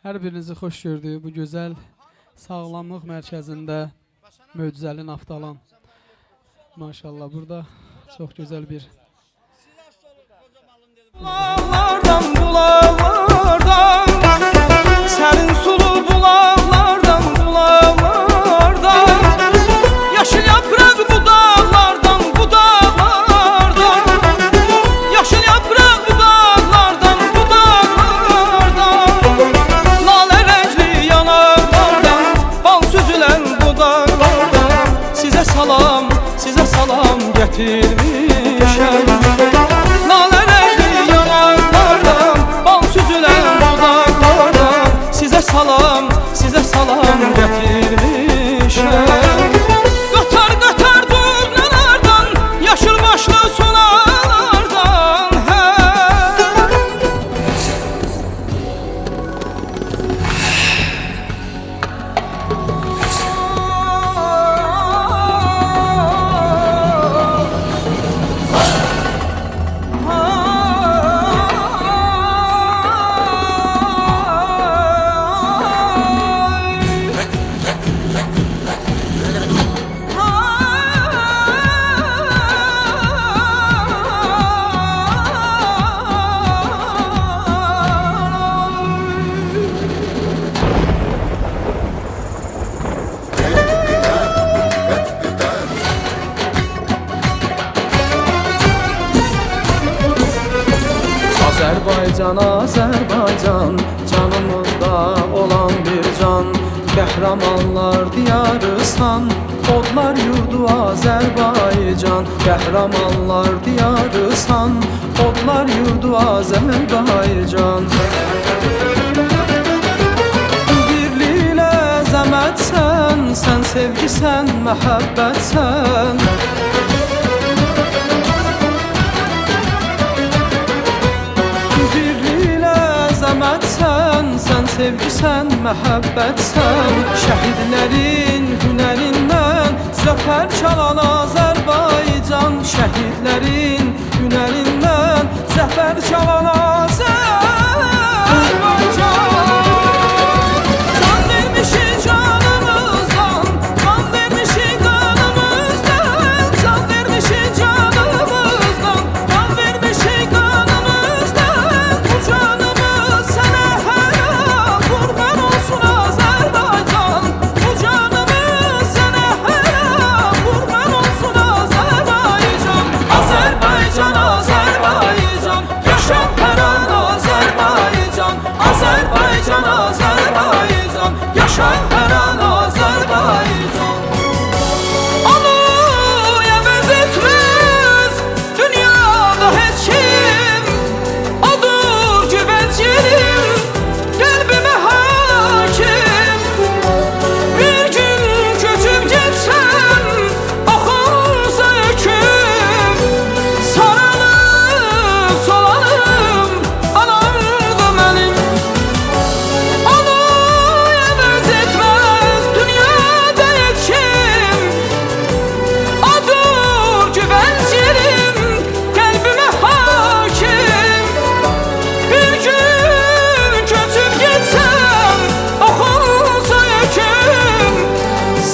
Hər birinizi xoş gördük bu gözəl sağlamlıq mərkəzində möcüzəli Naftalan. Maşallah burada çox gözəl bir Bulaqlardan, bulaqlardan, sərin sulu bulaqlardan, bulaqlardan, yaşıl yapraq budaqlardan, budaqlardan, yaşıl yapraq budaqlardan, budaqlardan, lalə rəngli yanaqlardan, bal süzülən budaqlardan, sizə salam gətirmişəm. Size salam getirmişəm. Qatar qatar durnalardan, yaşıl başlı sonalardan, Azərbaycan, Azərbaycan, canımızda olan bir can. Qəhrəmanlar diyarısan, odlar yurdu Azərbaycan. Qəhrəmanlar diyarısan, odlar yurdu Azərbaycan. Birliyilə əzəmətsən, sən sevgisən, məhəbbətsən. Sen sevgisən, məhəbbətsən. Şəhidlərin hünərindən zəfər çalan Azərbaycan. Şəhidlərin hünərindən zəfər çalan Azərbaycan. Can vermişik canımızdan, can vermişik qanımızdan, can vermişik canımızdan, can vermişik qanımızdan. Bu canımız sənə qurban olsun Azərbaycan. Bu canımız sənə qurban olsun Azərbaycan. Azərbaycan, Azərbaycan, yaşa hər an Azərbaycan. Azərbaycan, Azərbaycan, yaşa hər an Azərbaycan. Alıya benzetmez dünyada heç kim. Odur güvəncilim qəlbimə hakim. Bir gün köçüb getsəm, oxunsa öküm, saralım, solalım, anamdı mənim. Alıya benzetmez dünyada heç kim. Odur güvəncilim qəlbimə hakim. Bir gün köçüb getsəm, oxunsa öküm,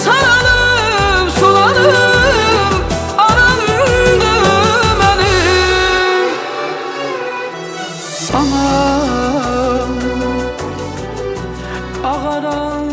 saralım, sulanım, anamdı mənim. Anam ağaran